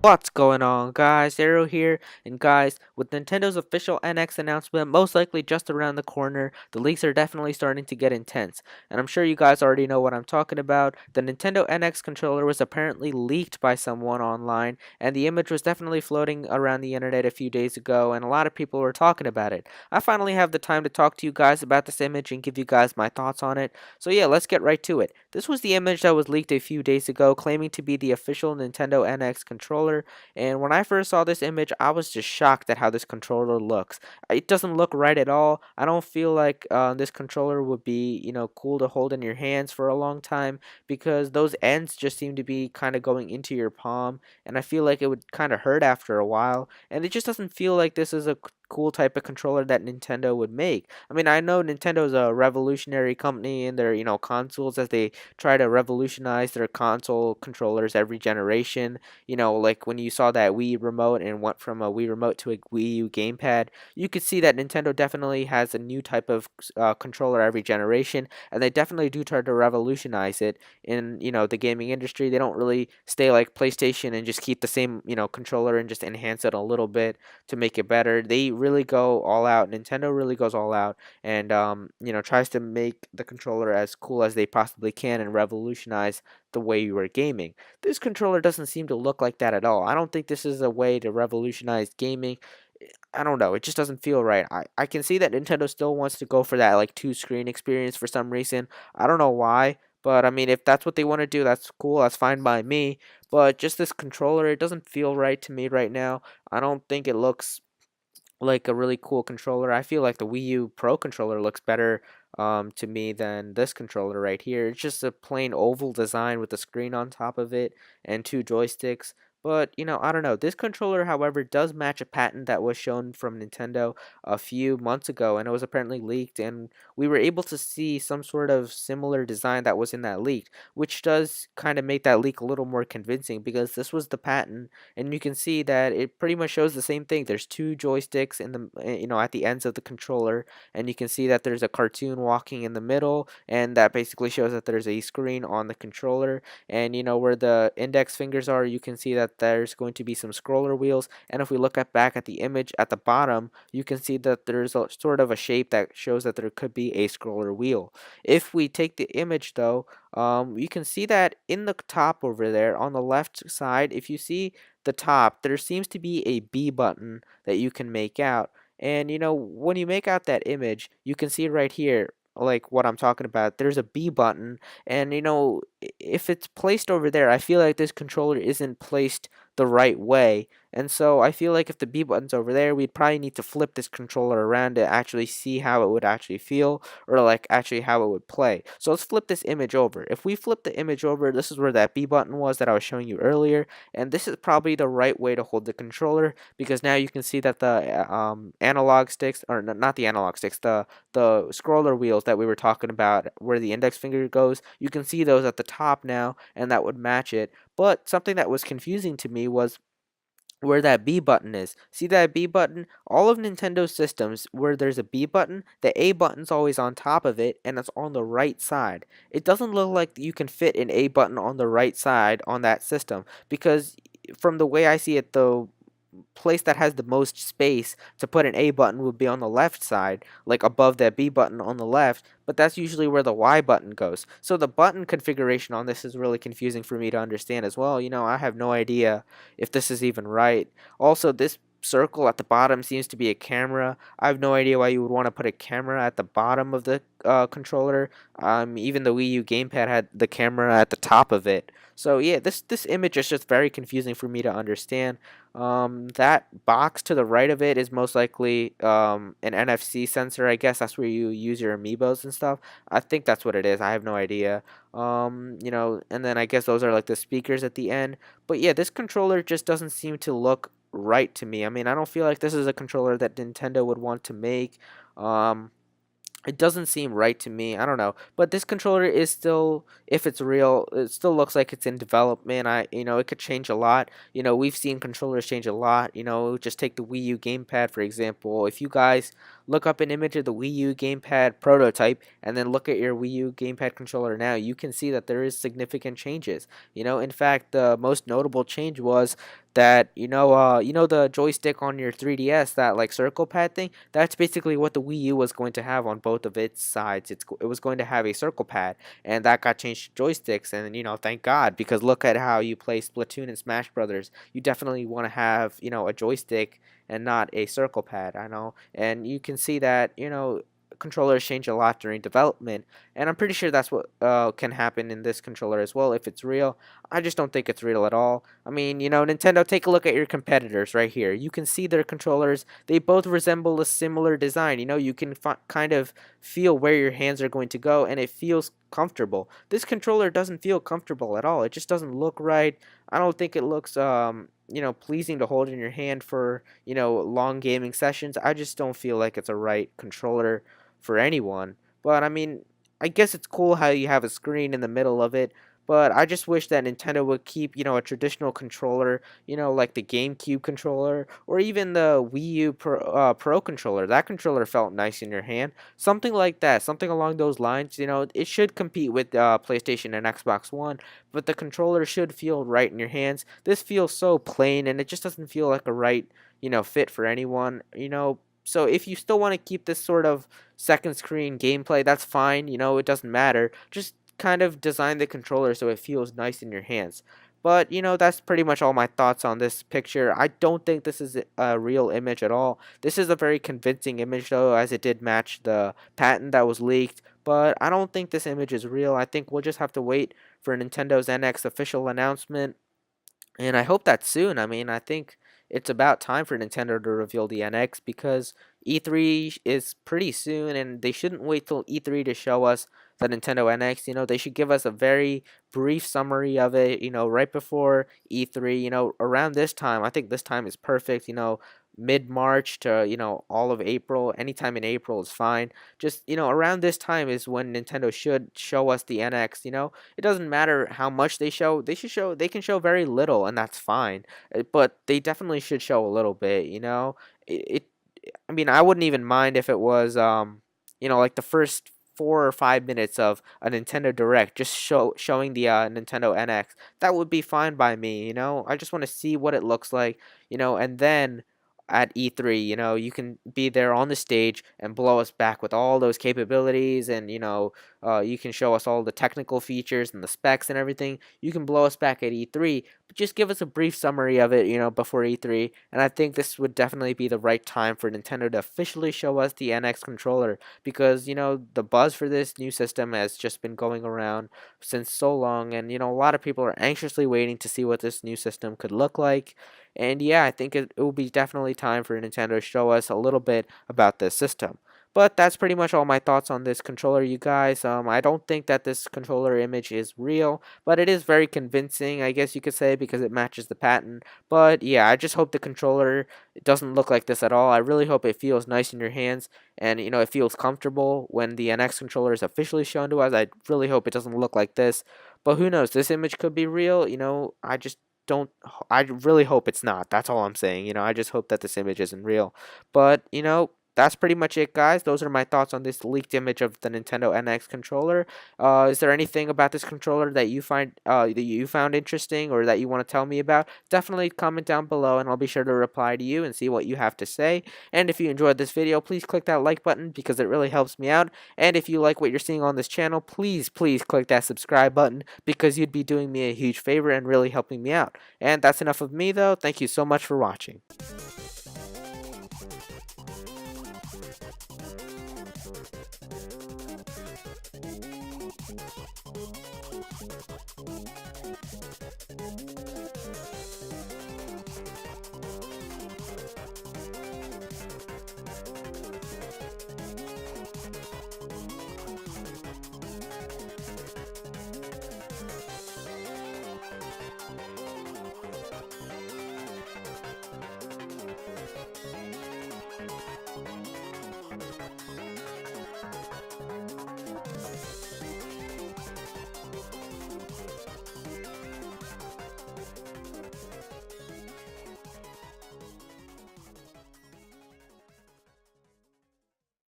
What's going on, guys? Arrow here, and guys, with Nintendo's official NX announcement most likely just around the corner, the leaks are definitely starting to get intense. And I'm sure you guys already know what I'm talking about. The Nintendo NX controller was apparently leaked by someone online, and the image was definitely floating around the internet a few days ago, and a lot of people were talking about it. I finally have the time to talk to you guys about this image and give you guys my thoughts on it. So yeah, let's get right to it. This was the image that was leaked a few days ago, claiming to be the official Nintendo NX controller. And when I first saw this image, I was just shocked at how this controller looks. It doesn't look right at all. I don't feel like this controller would be, cool to hold in your hands for a long time because those ends just seem to be kind of going into your palm, and I feel like it would kind of hurt after a while. And it just doesn't feel like this is a cool type of controller that Nintendo would make. I mean, I know Nintendo is a revolutionary company in their, consoles as they try to revolutionize their console controllers every generation. Like when you saw that Wii remote and went from a Wii remote to a Wii U gamepad, you could see that Nintendo definitely has a new type of controller every generation, and they definitely do try to revolutionize it in the gaming industry. They don't really stay like PlayStation and just keep the same controller and just enhance it a little bit to make it better. They really go all out. Nintendo really goes all out and tries to make the controller as cool as they possibly can and revolutionize the way you are gaming. This controller doesn't seem to look like that at all. I don't think this is a way to revolutionize gaming. I don't know. It just doesn't feel right. I can see that Nintendo still wants to go for that like two screen experience for some reason. I don't know why. But I mean, if that's what they want to do, that's cool. That's fine by me. But just this controller, it doesn't feel right to me right now. I don't think it looks like a really cool controller. I feel like the Wii U Pro controller looks better to me than this controller right here. It's just a plain oval design with a screen on top of it and two joysticks. But, I don't know. This controller, however, does match a patent that was shown from Nintendo a few months ago, and it was apparently leaked, and we were able to see some sort of similar design that was in that leak, which does kind of make that leak a little more convincing because this was the patent, and you can see that it pretty much shows the same thing. There's two joysticks in the at the ends of the controller, and you can see that there's a cartoon walking in the middle, and that basically shows that there's a screen on the controller. And where the index fingers are, you can see that there's going to be some scroller wheels. And if we look back at the image at the bottom, you can see that there's a sort of a shape that shows that there could be a scroller wheel. If we take the image though, you can see that in the top over there on the left side, if you see the top, there seems to be a B button that you can make out. And when you make out that image, you can see right here, like what I'm talking about. There's a B button, and if it's placed over there, I feel like this controller isn't placed the right way. And so I feel like if the B button's over there, we'd probably need to flip this controller around to actually see how it would actually feel, or like actually how it would play. So let's flip this image over. If we flip the image over, this is where that B button was that I was showing you earlier, and this is probably the right way to hold the controller because now you can see that the analog sticks, or not the analog sticks, the scroller wheels that we were talking about where the index finger goes, you can see those at the top now, and that would match it. But something that was confusing to me was where that B button is. See that B button? All of Nintendo's systems where there's a B button, the A button's always on top of it and it's on the right side. It doesn't look like you can fit an A button on the right side on that system because from the way I see it, the place that has the most space to put an A button would be on the left side, like above that B button on the left, but that's usually where the Y button goes. So the button configuration on this is really confusing for me to understand as well. I have no idea if this is even right. Also, this circle at the bottom seems to be a camera. I have no idea why you would want to put a camera at the bottom of the controller. Even the Wii U gamepad had the camera at the top of it. So yeah, this image is just very confusing for me to understand. That box to the right of it is most likely an NFC sensor. I guess that's where you use your amiibos and stuff. I think that's what it is. I have no idea. And then I guess those are like the speakers at the end. But yeah, this controller just doesn't seem to look right to me. I mean, I don't feel like this is a controller that Nintendo would want to make. Um, it doesn't seem right to me. I don't know, but this controller is still, if it's real, it still looks like it's in development. It could change a lot. We've seen controllers change a lot. Just take the Wii U gamepad for example. If you guys look up an image of the Wii U gamepad prototype and then look at your Wii U gamepad controller now, you can see that there is significant changes. In fact, the most notable change was that the joystick on your 3DS, that like circle pad thing. That's basically what the Wii U was going to have on both of its sides. It was going to have a circle pad, and that got changed to joysticks. And thank God, because look at how you play Splatoon and Smash Brothers. You definitely want to have a joystick and not a circle pad. I know, and you can see that controllers change a lot during development, and I'm pretty sure that's what can happen in this controller as well if it's real. I just don't think it's real at all. I mean, Nintendo, take a look at your competitors right here. You can see their controllers. They both resemble a similar design. You can kind of feel where your hands are going to go, and it feels comfortable. This controller doesn't feel comfortable at all. It just doesn't look right. I don't think it looks pleasing to hold in your hand for long gaming sessions. I just don't feel like it's a right controller for anyone. But I mean, I guess it's cool how you have a screen in the middle of it. But I just wish that Nintendo would keep, a traditional controller, like the GameCube controller or even the Wii U Pro controller. That controller felt nice in your hand. Something like that, something along those lines. It should compete with PlayStation and Xbox One, but the controller should feel right in your hands. This feels so plain, and it just doesn't feel like a right, fit for anyone. So if you still want to keep this sort of second screen gameplay, that's fine. It doesn't matter. Just kind of design the controller so it feels nice in your hands. But that's pretty much all my thoughts on this picture. I don't think this is a real image at all. This is a very convincing image though, as it did match the patent that was leaked. But I don't think this image is real. I think we'll just have to wait for Nintendo's NX official announcement, and I hope that's soon. I mean, I think it's about time for Nintendo to reveal the NX, because E3 is pretty soon, and they shouldn't wait till E3 to show us the Nintendo NX. They should give us a very brief summary of it, right before E3, around this time. I think this time is perfect, mid-March to, all of April. Anytime in April is fine. Just, around this time is when Nintendo should show us the NX. It doesn't matter how much they show. They can show very little, and that's fine. But they definitely should show a little bit, it I mean, I wouldn't even mind if it was like the first 4 or 5 minutes of a Nintendo Direct, just showing the Nintendo NX. That would be fine by me. I just want to see what it looks like, and then at E3, you can be there on the stage and blow us back with all those capabilities, and you can show us all the technical features and the specs and everything. You can blow us back at E3, but just give us a brief summary of it, before E3. And I think this would definitely be the right time for Nintendo to officially show us the NX controller, because the buzz for this new system has just been going around since so long, and a lot of people are anxiously waiting to see what this new system could look like. And yeah, I think it will be definitely time for Nintendo to show us a little bit about this system. But that's pretty much all my thoughts on this controller, you guys. I don't think that this controller image is real, but it is very convincing, I guess you could say, because it matches the patent. But yeah, I just hope the controller doesn't look like this at all. I really hope it feels nice in your hands, and it feels comfortable when the NX controller is officially shown to us. I really hope it doesn't look like this. But who knows? This image could be real. Don't I really hope it's not. That's all I'm saying. I just hope that this image isn't real. But that's pretty much it, guys. Those are my thoughts on this leaked image of the Nintendo NX controller. Is there anything about this controller that you found interesting, or that you want to tell me about? Definitely comment down below, and I'll be sure to reply to you and see what you have to say. And if you enjoyed this video, please click that like button, because it really helps me out. And if you like what you're seeing on this channel, please click that subscribe button, because you'd be doing me a huge favor and really helping me out. And that's enough of me, though. Thank you so much for watching.